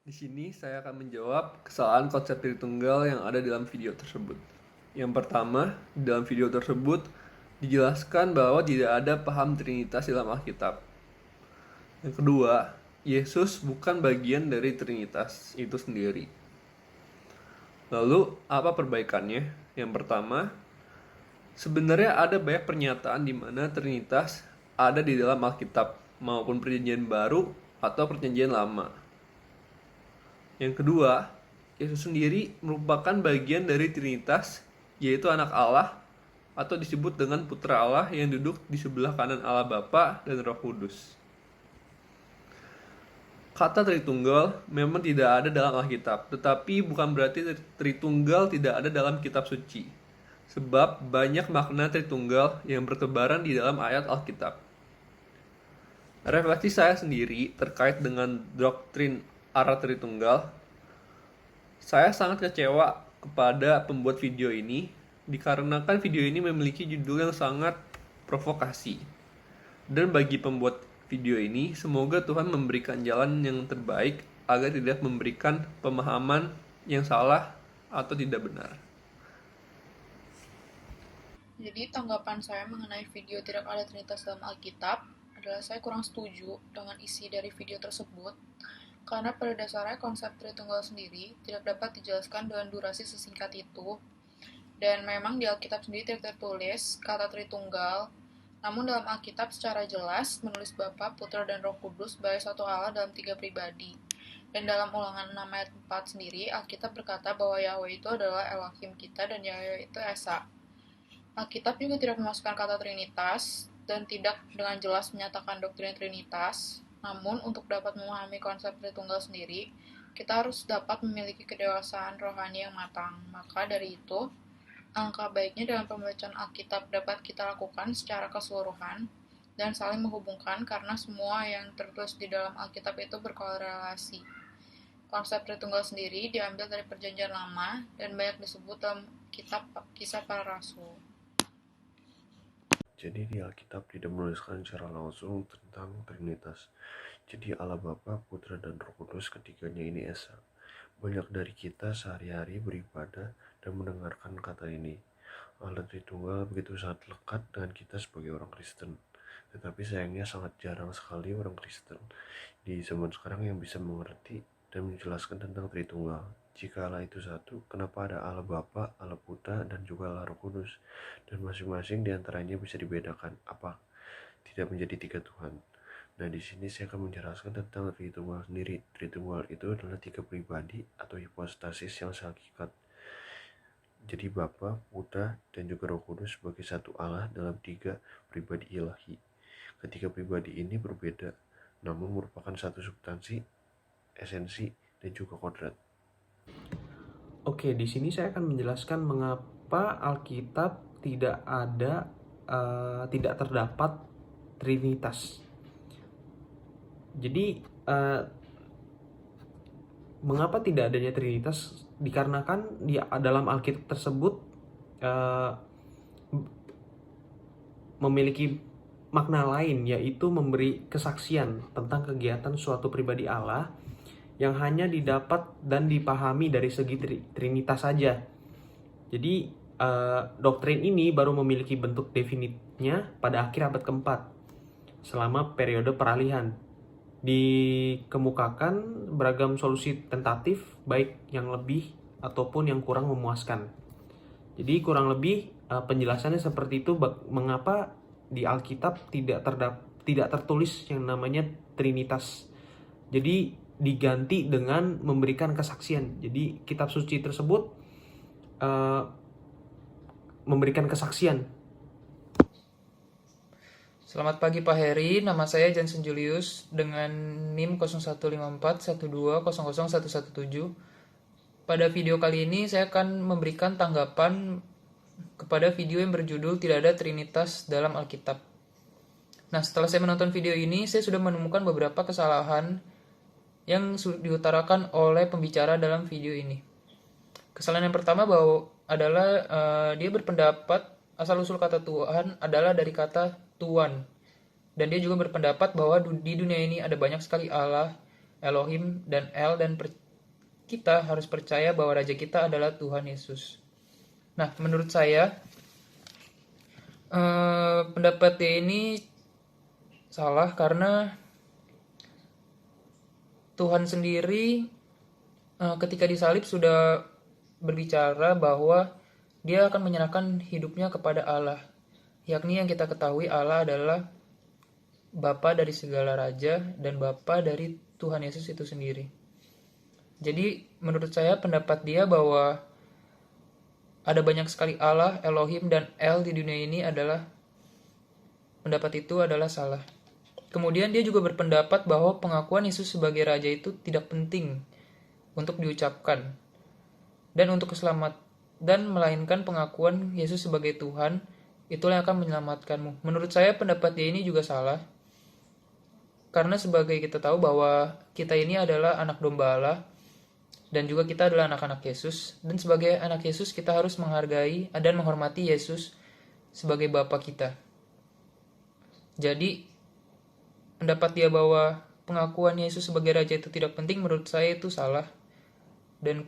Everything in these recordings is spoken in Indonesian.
Di sini saya akan menjawab kesalahan konsep Tritunggal yang ada dalam video tersebut. Yang pertama, di dalam video tersebut dijelaskan bahwa tidak ada paham Trinitas dalam Alkitab. Yang kedua, Yesus bukan bagian dari Trinitas itu sendiri. Lalu, apa perbaikannya? Yang pertama, sebenarnya ada banyak pernyataan di mana Trinitas ada di dalam Alkitab, maupun Perjanjian Baru atau Perjanjian Lama. Yang kedua, Yesus sendiri merupakan bagian dari Trinitas, yaitu anak Allah, atau disebut dengan Putra Allah yang duduk di sebelah kanan Allah Bapa dan Roh Kudus. Kata Tritunggal memang tidak ada dalam Alkitab, tetapi bukan berarti Tritunggal tidak ada dalam kitab suci. Sebab banyak makna Tritunggal yang bertebaran di dalam ayat Alkitab. Refleksi saya sendiri terkait dengan doktrin arah Tritunggal, saya sangat kecewa kepada pembuat video ini dikarenakan video ini memiliki judul yang sangat provokasi. Dan bagi pembuat video ini, semoga Tuhan memberikan jalan yang terbaik agar tidak memberikan pemahaman yang salah atau tidak benar. Jadi tanggapan saya mengenai video tidak ada Trinitas dalam Alkitab adalah saya kurang setuju dengan isi dari video tersebut karena pada dasarnya konsep Tritunggal sendiri tidak dapat dijelaskan dengan durasi sesingkat itu dan memang di Alkitab sendiri tidak tertulis kata Tritunggal, namun dalam Alkitab secara jelas menulis Bapa, Putra, dan Roh Kudus sebagai satu Allah dalam 3 pribadi. Dan dalam Ulangan 6 ayat 4 sendiri, Alkitab berkata bahwa Yahweh itu adalah Elohim kita dan Yahweh itu Esa. Alkitab juga tidak memasukkan kata Trinitas dan tidak dengan jelas menyatakan doktrin Trinitas. Namun, untuk dapat memahami konsep Tritunggal sendiri, kita harus dapat memiliki kedewasaan rohani yang matang. Maka dari itu, alangkah baiknya dalam pembacaan Alkitab dapat kita lakukan secara keseluruhan dan saling menghubungkan karena semua yang tertulis di dalam Alkitab itu berkorelasi. Konsep Tritunggal sendiri diambil dari Perjanjian Lama dan banyak disebut dalam kitab Kisah Para Rasul. Jadi di Alkitab tidak menuliskan secara langsung tentang Trinitas. Jadi Allah Bapa, Putra, dan Roh Kudus ketiganya ini Esa. Banyak dari kita sehari-hari beribadah dan mendengarkan kata ini. Allah Tritunggal begitu sangat lekat dengan kita sebagai orang Kristen. Tetapi sayangnya sangat jarang sekali orang Kristen di zaman sekarang yang bisa mengerti dan menjelaskan tentang Tritunggal. Jika Allah itu satu, kenapa ada Allah Bapa, Allah Putra, dan juga Allah Roh Kudus? Dan masing-masing diantaranya bisa dibedakan. Apa? Tidak menjadi 3 Tuhan. Nah, di sini saya akan menjelaskan tentang Tritunggal sendiri. Tritunggal itu adalah 3 pribadi atau hipostasis yang sehakikat. Jadi Bapa, Putra, dan juga Roh Kudus sebagai satu Allah dalam 3 pribadi ilahi. Ketiga pribadi ini berbeda, namun merupakan satu substansi, esensi, dan juga kodrat. Oke, di sini saya akan menjelaskan mengapa Alkitab tidak terdapat Trinitas. Jadi, mengapa tidak adanya Trinitas? Dikarenakan di dalam Alkitab tersebut memiliki makna lain, yaitu memberi kesaksian tentang kegiatan suatu pribadi Allah yang hanya didapat dan dipahami dari segi Trinitas saja. Jadi doktrin ini baru memiliki bentuk definitnya pada akhir abad keempat selama periode peralihan. Dikemukakan beragam solusi tentatif baik yang lebih ataupun yang kurang memuaskan. Jadi kurang lebih penjelasannya seperti itu mengapa di Alkitab tidak tertulis yang namanya Trinitas. Jadi diganti dengan memberikan kesaksian. Jadi kitab suci tersebut memberikan kesaksian. Selamat pagi Pak Heri, nama saya Jansen Julius dengan NIM 015412000117. Pada video kali ini saya akan memberikan tanggapan kepada video yang berjudul Tidak ada Trinitas dalam Alkitab. Nah, setelah saya menonton video ini, saya sudah menemukan beberapa kesalahan yang diutarakan oleh pembicara dalam video ini. Kesalahan yang pertama adalah dia berpendapat asal-usul kata Tuhan adalah dari kata Tuhan. Dan dia juga berpendapat bahwa di dunia ini ada banyak sekali Allah, Elohim dan El, dan kita harus percaya bahwa Raja kita adalah Tuhan Yesus. Nah, menurut saya pendapat dia ini salah karena Tuhan sendiri ketika disalib sudah berbicara bahwa dia akan menyerahkan hidupnya kepada Allah. Yakni yang kita ketahui Allah adalah Bapa dari segala raja dan Bapa dari Tuhan Yesus itu sendiri. Jadi menurut saya pendapat dia bahwa ada banyak sekali Allah, Elohim, dan El di dunia ini adalah pendapat itu adalah salah. Kemudian dia juga berpendapat bahwa pengakuan Yesus sebagai Raja itu tidak penting untuk diucapkan dan untuk keselamatan, dan melainkan pengakuan Yesus sebagai Tuhan itulah yang akan menyelamatkanmu. Menurut saya pendapat dia ini juga salah, karena sebagai kita tahu bahwa kita ini adalah anak domba Allah dan juga kita adalah anak-anak Yesus, dan sebagai anak Yesus kita harus menghargai dan menghormati Yesus sebagai Bapa kita. Jadi pendapat dia bahwa pengakuan Yesus sebagai Raja itu tidak penting, menurut saya itu salah dan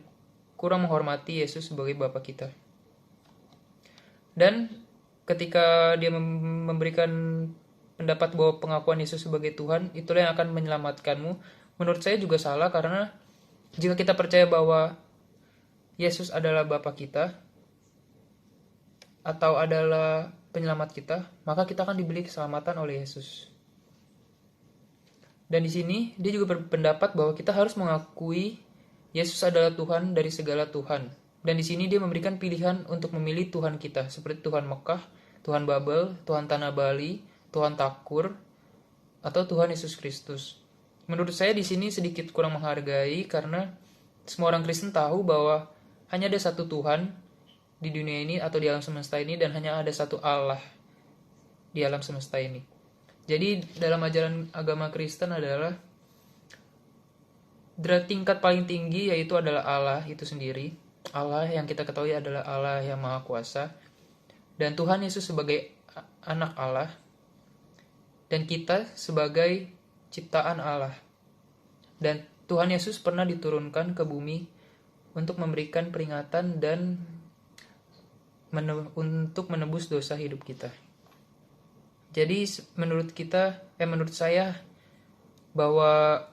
kurang menghormati Yesus sebagai Bapa kita. Dan ketika dia memberikan pendapat bahwa pengakuan Yesus sebagai Tuhan itulah yang akan menyelamatkanmu, menurut saya juga salah, karena jika kita percaya bahwa Yesus adalah Bapa kita atau adalah penyelamat kita, maka kita akan diberi keselamatan oleh Yesus. Dan di sini dia juga berpendapat bahwa kita harus mengakui Yesus adalah Tuhan dari segala Tuhan. Dan di sini dia memberikan pilihan untuk memilih Tuhan kita, seperti Tuhan Mekah, Tuhan Babel, Tuhan Tanah Bali, Tuhan Takur, atau Tuhan Yesus Kristus. Menurut saya di sini sedikit kurang menghargai, karena semua orang Kristen tahu bahwa hanya ada satu Tuhan di dunia ini atau di alam semesta ini, dan hanya ada satu Allah di alam semesta ini. Jadi dalam ajaran agama Kristen adalah tingkat paling tinggi yaitu adalah Allah itu sendiri. Allah yang kita ketahui adalah Allah yang Maha Kuasa, dan Tuhan Yesus sebagai anak Allah, dan kita sebagai ciptaan Allah. Dan Tuhan Yesus pernah diturunkan ke bumi untuk memberikan peringatan dan untuk menebus dosa hidup kita. Jadi menurut saya bahwa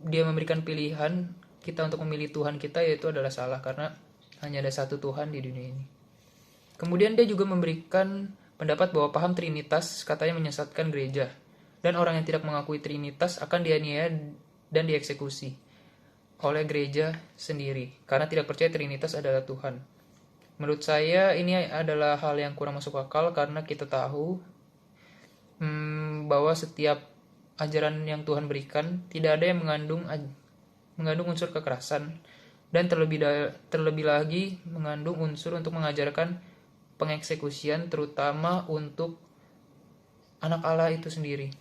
dia memberikan pilihan kita untuk memilih Tuhan kita, yaitu adalah salah, karena hanya ada satu Tuhan di dunia ini. Kemudian dia juga memberikan pendapat bahwa paham Trinitas katanya menyesatkan gereja, dan orang yang tidak mengakui Trinitas akan dianiaya dan dieksekusi oleh gereja sendiri karena tidak percaya Trinitas adalah Tuhan. Menurut saya ini adalah hal yang kurang masuk akal, karena kita tahu bahwa setiap ajaran yang Tuhan berikan tidak ada yang mengandung unsur kekerasan, dan terlebih lagi mengandung unsur untuk mengajarkan pengeksekusian, terutama untuk anak Allah itu sendiri.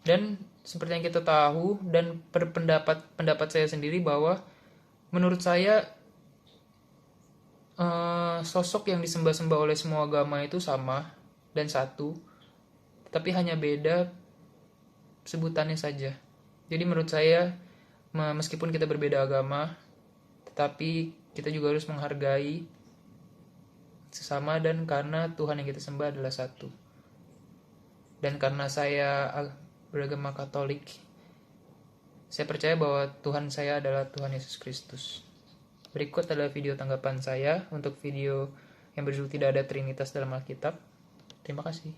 Dan seperti yang kita tahu, dan pendapat saya sendiri, bahwa menurut saya sosok yang disembah-sembah oleh semua agama itu sama dan satu, tapi hanya beda sebutannya saja. Jadi menurut saya meskipun kita berbeda agama, tetapi kita juga harus menghargai sesama, dan karena Tuhan yang kita sembah adalah satu. Dan karena saya beragama Katolik, saya percaya bahwa Tuhan saya adalah Tuhan Yesus Kristus. Berikut adalah video tanggapan saya untuk video yang berjudul tidak ada Trinitas dalam Alkitab. Terima kasih.